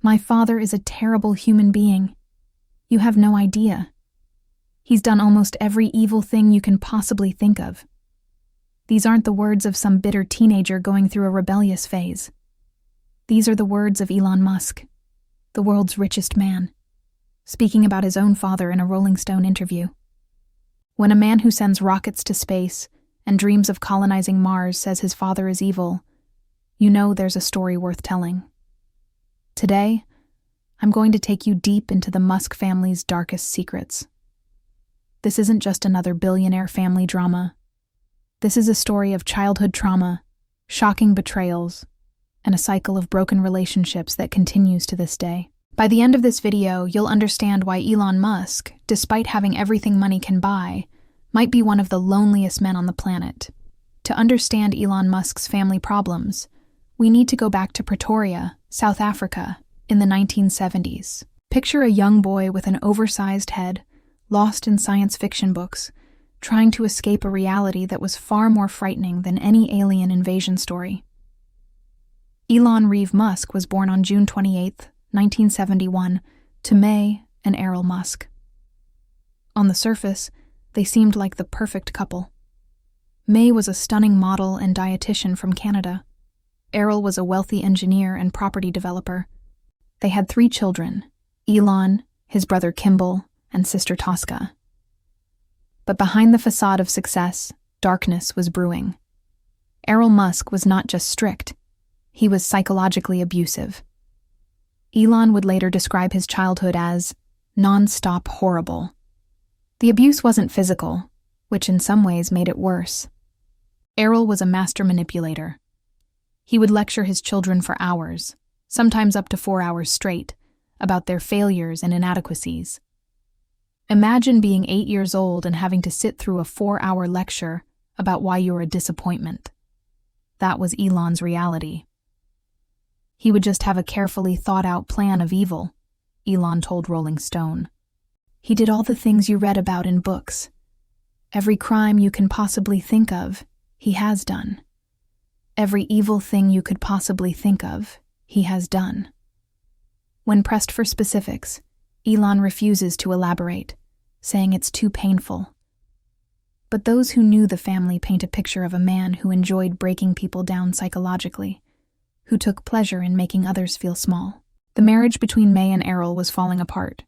My father is a terrible human being. You have no idea. He's done almost every evil thing you can possibly think of. These aren't the words of some bitter teenager going through a rebellious phase. These are the words of Elon Musk, the world's richest man, speaking about his own father in a Rolling Stone interview. When a man who sends rockets to space and dreams of colonizing Mars says his father is evil, you know there's a story worth telling. Today, I'm going to take you deep into the Musk family's darkest secrets. This isn't just another billionaire family drama. This is a story of childhood trauma, shocking betrayals, and a cycle of broken relationships that continues to this day. By the end of this video, you'll understand why Elon Musk, despite having everything money can buy, might be one of the loneliest men on the planet. To understand Elon Musk's family problems, we need to go back to Pretoria, South Africa, in the 1970s. Picture a young boy with an oversized head, lost in science fiction books, trying to escape a reality that was far more frightening than any alien invasion story. Elon Reeve Musk was born on June 28, 1971, to May and Errol Musk. On the surface, they seemed like the perfect couple. May was a stunning model and dietitian from Canada. Errol was a wealthy engineer and property developer. They had 3 children, Elon, his brother Kimball, and sister Tosca. But behind the facade of success, darkness was brewing. Errol Musk was not just strict, he was psychologically abusive. Elon would later describe his childhood as non-stop horrible. The abuse wasn't physical, which in some ways made it worse. Errol was a master manipulator. He would lecture his children for hours, sometimes up to 4 hours straight, about their failures and inadequacies. Imagine being 8 years old and having to sit through a 4-hour lecture about why you're a disappointment. That was Elon's reality. He would just have a carefully thought-out plan of evil, Elon told Rolling Stone. He did all the things you read about in books. Every crime you can possibly think of, he has done. Every evil thing you could possibly think of, he has done. When pressed for specifics, Elon refuses to elaborate, saying it's too painful. But those who knew the family paint a picture of a man who enjoyed breaking people down psychologically, who took pleasure in making others feel small. The marriage between May and Errol was falling apart.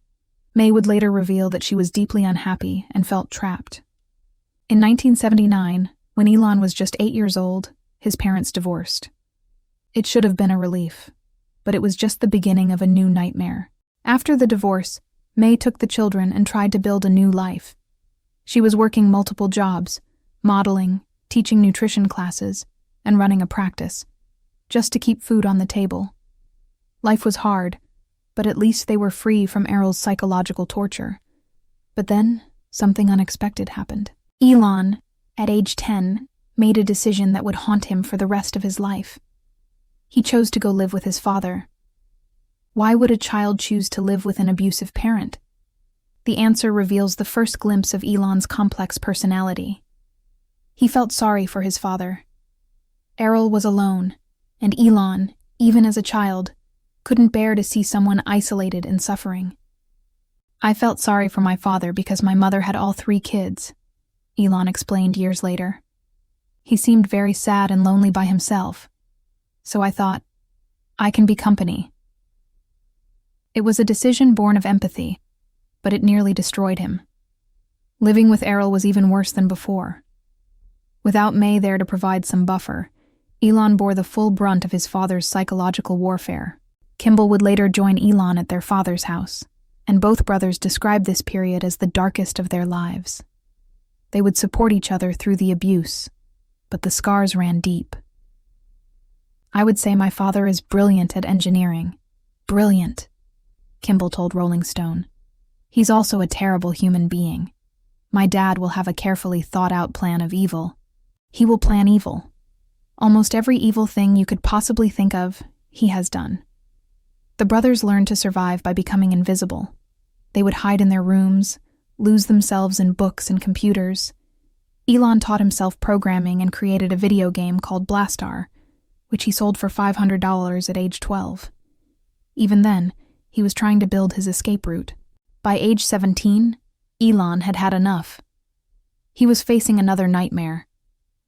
May would later reveal that she was deeply unhappy and felt trapped. In 1979, when Elon was just 8 years old, his parents divorced. It should have been a relief, but it was just the beginning of a new nightmare. After the divorce, May took the children and tried to build a new life. She was working multiple jobs, modeling, teaching nutrition classes, and running a practice, just to keep food on the table. Life was hard, but at least they were free from Errol's psychological torture. But then, something unexpected happened. Elon, at age 10, made a decision that would haunt him for the rest of his life. He chose to go live with his father. Why would a child choose to live with an abusive parent? The answer reveals the first glimpse of Elon's complex personality. He felt sorry for his father. Errol was alone, and Elon, even as a child, couldn't bear to see someone isolated and suffering. I felt sorry for my father because my mother had all 3 kids, Elon explained years later. He seemed very sad and lonely by himself, so I thought, I can be company. It was a decision born of empathy, but it nearly destroyed him. Living with Errol was even worse than before. Without May there to provide some buffer, Elon bore the full brunt of his father's psychological warfare. Kimball would later join Elon at their father's house, and both brothers described this period as the darkest of their lives. They would support each other through the abuse, but the scars ran deep. I would say my father is brilliant at engineering. Brilliant, Kimball told Rolling Stone. He's also a terrible human being. My dad will have a carefully thought-out plan of evil. He will plan evil. Almost every evil thing you could possibly think of, he has done. The brothers learned to survive by becoming invisible. They would hide in their rooms, lose themselves in books and computers. Elon taught himself programming and created a video game called Blastar, which he sold for $500 at age 12. Even then, he was trying to build his escape route. By age 17, Elon had had enough. He was facing another nightmare: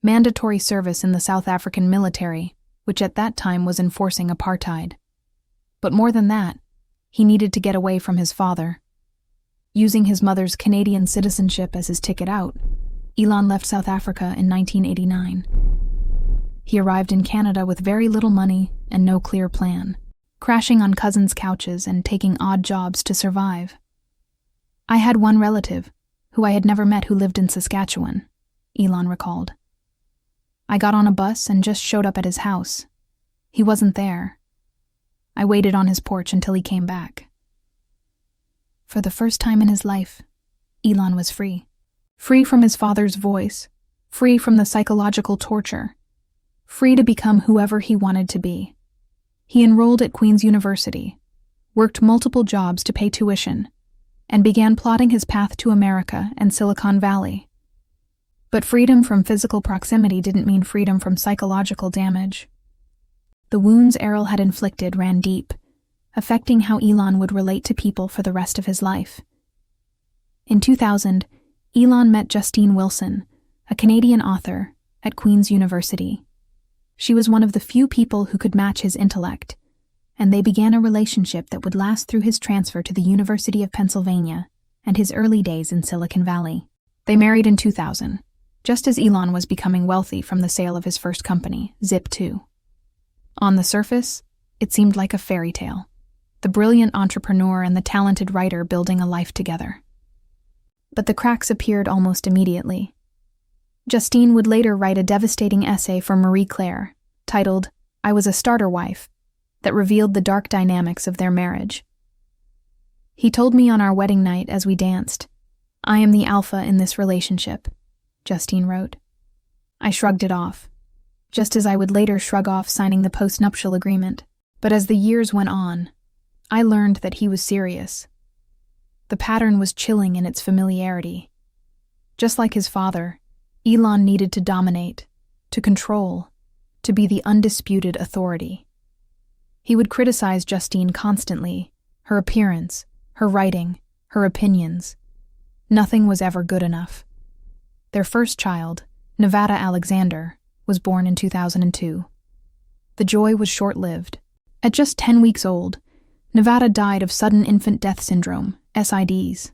mandatory service in the South African military, which at that time was enforcing apartheid. But more than that, he needed to get away from his father. Using his mother's Canadian citizenship as his ticket out, Elon left South Africa in 1989. He arrived in Canada with very little money and no clear plan, crashing on cousins' couches and taking odd jobs to survive. I had one relative, who I had never met, who lived in Saskatchewan, Elon recalled. I got on a bus and just showed up at his house. He wasn't there. I waited on his porch until he came back. For the first time in his life, Elon was free. Free from his father's voice, free from the psychological torture, free to become whoever he wanted to be. He enrolled at Queen's University, worked multiple jobs to pay tuition, and began plotting his path to America and Silicon Valley. But freedom from physical proximity didn't mean freedom from psychological damage. The wounds Errol had inflicted ran deep, affecting how Elon would relate to people for the rest of his life. In 2000, Elon met Justine Wilson, a Canadian author, at Queen's University. She was one of the few people who could match his intellect, and they began a relationship that would last through his transfer to the University of Pennsylvania and his early days in Silicon Valley. They married in 2000, just as Elon was becoming wealthy from the sale of his first company, Zip2. On the surface, it seemed like a fairy tale, the brilliant entrepreneur and the talented writer building a life together. But the cracks appeared almost immediately. Justine would later write a devastating essay for Marie Claire, titled "I Was a Starter Wife," that revealed the dark dynamics of their marriage. He told me on our wedding night as we danced, "I am the alpha in this relationship," Justine wrote. I shrugged it off, just as I would later shrug off signing the postnuptial agreement. But as the years went on, I learned that he was serious. The pattern was chilling in its familiarity. Just like his father, Elon needed to dominate, to control, to be the undisputed authority. He would criticize Justine constantly, her appearance, her writing, her opinions. Nothing was ever good enough. Their first child, Nevada Alexander, was born in 2002. The joy was short-lived. At just 10 weeks old, Nevada died of sudden infant death syndrome, SIDS.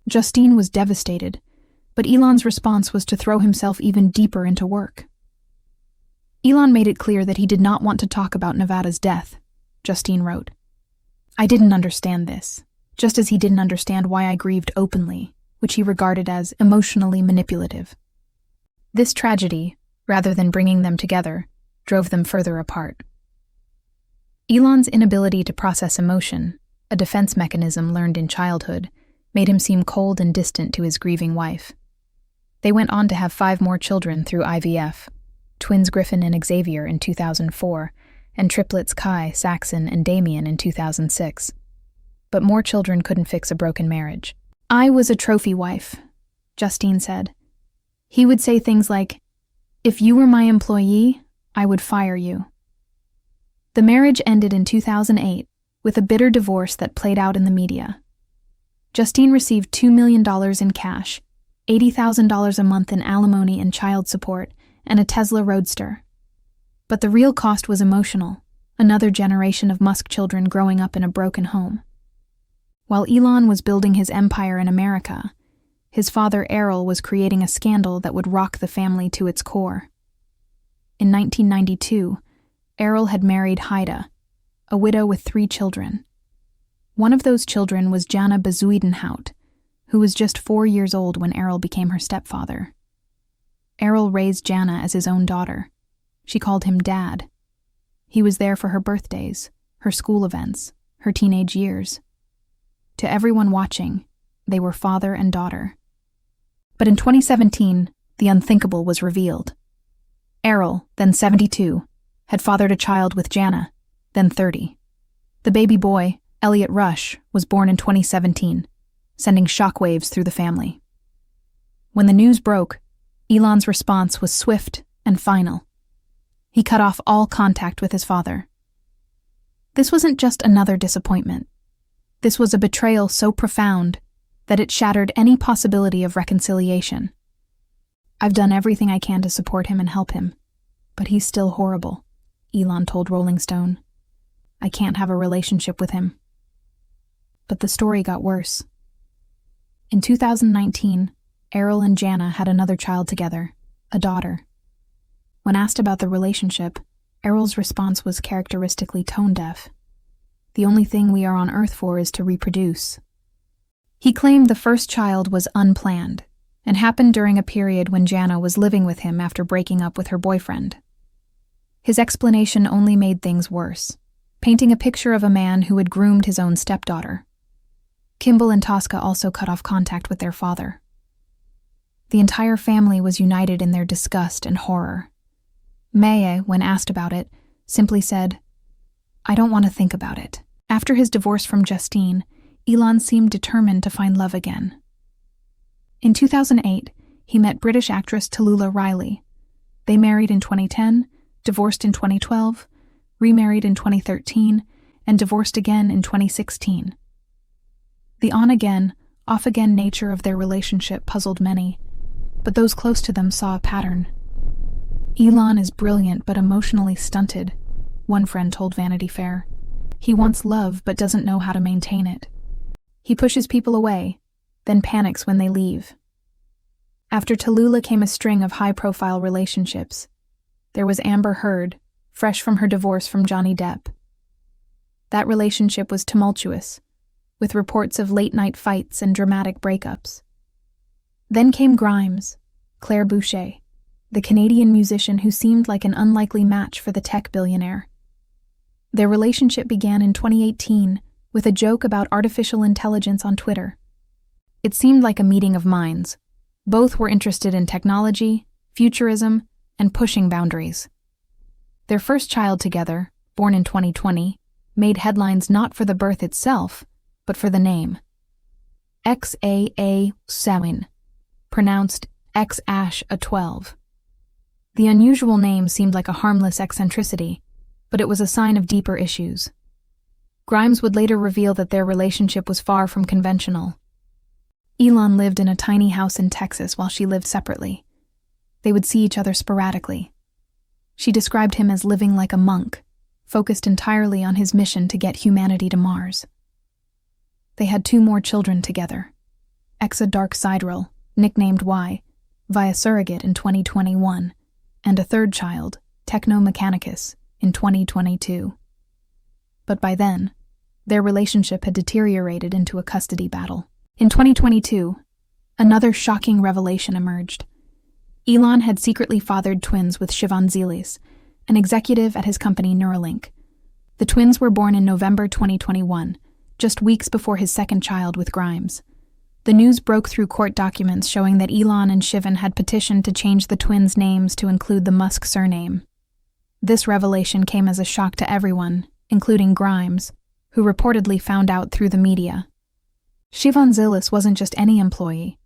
Justine was devastated, but Elon's response was to throw himself even deeper into work. Elon made it clear that he did not want to talk about Nevada's death, Justine wrote. I didn't understand this, just as he didn't understand why I grieved openly, which he regarded as emotionally manipulative. This tragedy, rather than bringing them together, drove them further apart. Elon's inability to process emotion, a defense mechanism learned in childhood, made him seem cold and distant to his grieving wife. They went on to have 5 more children through IVF, twins Griffin and Xavier in 2004, and triplets Kai, Saxon, and Damien in 2006. But more children couldn't fix a broken marriage. I was a trophy wife, Justine said. He would say things like, "If you were my employee, I would fire you." The marriage ended in 2008 with a bitter divorce that played out in the media. Justine received $2 million in cash, $80,000 a month in alimony and child support, and a Tesla Roadster. But the real cost was emotional, another generation of Musk children growing up in a broken home. While Elon was building his empire in America, his father Errol was creating a scandal that would rock the family to its core. In 1992, Errol had married Haida, a widow with 3 children. One of those children was Jana Bezuidenhout, who was just 4 years old when Errol became her stepfather. Errol raised Jana as his own daughter. She called him Dad. He was there for her birthdays, her school events, her teenage years. To everyone watching, they were father and daughter. But in 2017, the unthinkable was revealed. Errol, then 72, had fathered a child with Jana, then 30. The baby boy, Elliot Rush, was born in 2017, sending shockwaves through the family. When the news broke, Elon's response was swift and final. He cut off all contact with his father. This wasn't just another disappointment. This was a betrayal so profound that it shattered any possibility of reconciliation. I've done everything I can to support him and help him, but he's still horrible, Elon told Rolling Stone. I can't have a relationship with him. But the story got worse. In 2019, Errol and Jana had another child together, a daughter. When asked about the relationship, Errol's response was characteristically tone-deaf. The only thing we are on Earth for is to reproduce. He claimed the first child was unplanned and happened during a period when Jana was living with him after breaking up with her boyfriend. His explanation only made things worse, painting a picture of a man who had groomed his own stepdaughter. Kimball and Tosca also cut off contact with their father. The entire family was united in their disgust and horror. Maya, when asked about it, simply said, "I don't want to think about it." After his divorce from Justine, Elon seemed determined to find love again. In 2008, he met British actress Tallulah Riley. They married in 2010, divorced in 2012, remarried in 2013, and divorced again in 2016. The on-again, off-again nature of their relationship puzzled many, but those close to them saw a pattern. Elon is brilliant but emotionally stunted, one friend told Vanity Fair. He wants love but doesn't know how to maintain it. He pushes people away, then panics when they leave. After Tallulah came a string of high-profile relationships. There was Amber Heard, fresh from her divorce from Johnny Depp. That relationship was tumultuous, with reports of late-night fights and dramatic breakups. Then came Grimes, Claire Boucher, the Canadian musician who seemed like an unlikely match for the tech billionaire. Their relationship began in 2018 with a joke about artificial intelligence on Twitter. It seemed like a meeting of minds. Both were interested in technology, futurism, and pushing boundaries. Their first child together, born in 2020, made headlines not for the birth itself, but for the name. XAA7, pronounced X-A12. The unusual name seemed like a harmless eccentricity, but it was a sign of deeper issues. Grimes would later reveal that their relationship was far from conventional. Elon lived in a tiny house in Texas while she lived separately. They would see each other sporadically. She described him as living like a monk, focused entirely on his mission to get humanity to Mars. They had 2 more children together. Exa Dark Sidereal, nicknamed Y, via surrogate in 2021, and a third child, Techno Mechanicus, in 2022. But by then, their relationship had deteriorated into a custody battle. In 2022, another shocking revelation emerged. Elon had secretly fathered twins with Siobhan Zilis, an executive at his company Neuralink. The twins were born in November 2021, just weeks before his second child with Grimes. The news broke through court documents showing that Elon and Siobhan had petitioned to change the twins' names to include the Musk surname. This revelation came as a shock to everyone, including Grimes, who reportedly found out through the media. Siobhan Zilis wasn't just any employee.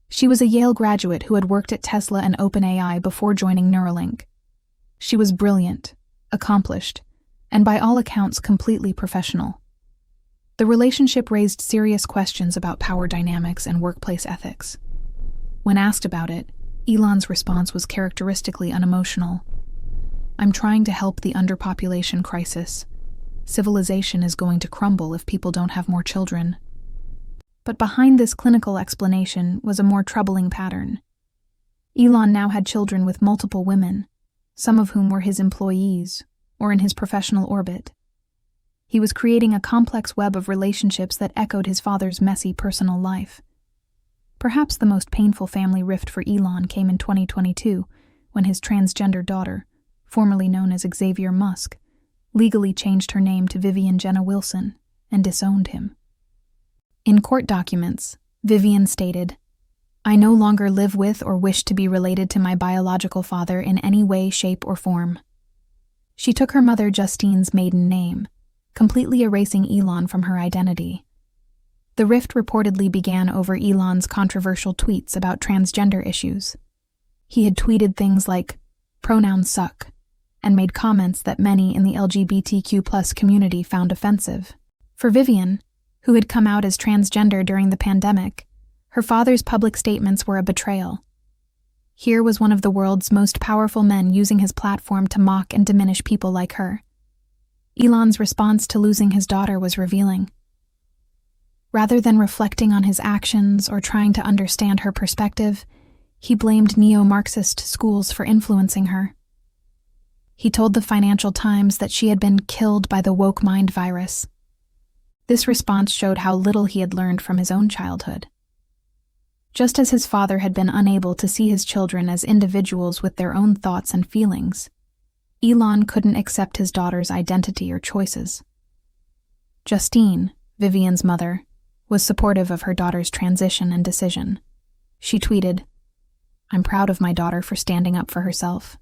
She was a Yale graduate who had worked at Tesla and OpenAI before joining Neuralink. She was brilliant, accomplished, and by all accounts completely professional. The relationship raised serious questions about power dynamics and workplace ethics. When asked about it, Elon's response was characteristically unemotional. "I'm trying to help the underpopulation crisis. Civilization is going to crumble if people don't have more children." But behind this clinical explanation was a more troubling pattern. Elon now had children with multiple women, some of whom were his employees or in his professional orbit. He was creating a complex web of relationships that echoed his father's messy personal life. Perhaps the most painful family rift for Elon came in 2022, when his transgender daughter, formerly known as Xavier Musk, legally changed her name to Vivian Jenna Wilson and disowned him. In court documents, Vivian stated, "I no longer live with or wish to be related to my biological father in any way, shape, or form." She took her mother Justine's maiden name, completely erasing Elon from her identity. The rift reportedly began over Elon's controversial tweets about transgender issues. He had tweeted things like, "Pronouns suck," and made comments that many in the LGBTQ+ community found offensive. For Vivian, who had come out as transgender during the pandemic, her father's public statements were a betrayal. Here was one of the world's most powerful men using his platform to mock and diminish people like her. Elon's response to losing his daughter was revealing. Rather than reflecting on his actions or trying to understand her perspective, he blamed neo-Marxist schools for influencing her. He told the Financial Times that she had been killed by the woke mind virus. This response showed how little he had learned from his own childhood. Just as his father had been unable to see his children as individuals with their own thoughts and feelings, Elon couldn't accept his daughter's identity or choices. Justine, Vivian's mother, was supportive of her daughter's transition and decision. She tweeted, "I'm proud of my daughter for standing up for herself."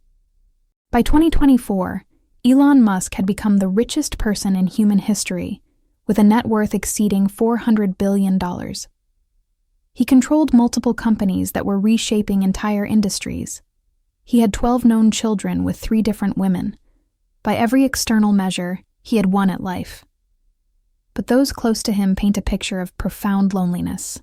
By 2024, Elon Musk had become the richest person in human history, with a net worth exceeding $400 billion. He controlled multiple companies that were reshaping entire industries. He had 12 known children with 3 different women. By every external measure, he had won at life. But those close to him paint a picture of profound loneliness.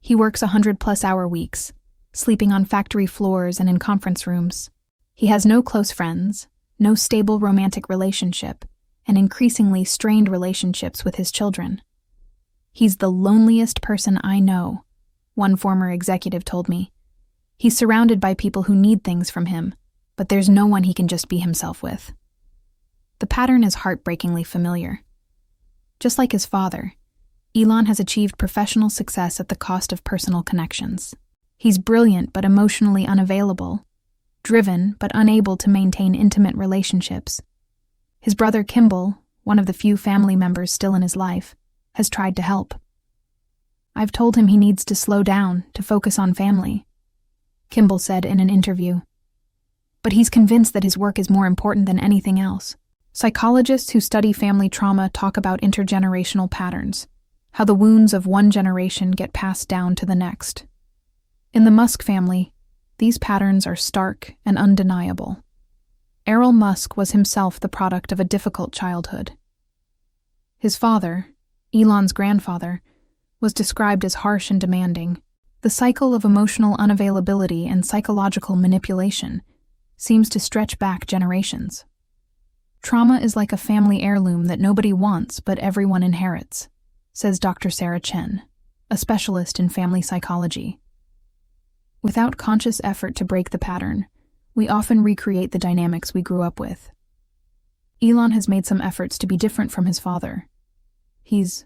He works 100+ hour weeks, sleeping on factory floors and in conference rooms. He has no close friends, no stable romantic relationship, and increasingly strained relationships with his children. "He's the loneliest person I know," one former executive told me. "He's surrounded by people who need things from him, but there's no one he can just be himself with." The pattern is heartbreakingly familiar. Just like his father, Elon has achieved professional success at the cost of personal connections. He's brilliant but emotionally unavailable, driven but unable to maintain intimate relationships. His brother Kimball, one of the few family members still in his life, has tried to help. "I've told him he needs to slow down, to focus on family," Kimball said in an interview. But he's convinced that his work is more important than anything else. Psychologists who study family trauma talk about intergenerational patterns, how the wounds of one generation get passed down to the next. In the Musk family, these patterns are stark and undeniable. Elon Musk was himself the product of a difficult childhood. His father, Elon's grandfather, was described as harsh and demanding. The cycle of emotional unavailability and psychological manipulation seems to stretch back generations. "Trauma is like a family heirloom that nobody wants but everyone inherits," says Dr. Sarah Chen, a specialist in family psychology. Without conscious effort to break the pattern, we often recreate the dynamics we grew up with. Elon has made some efforts to be different from his father. He's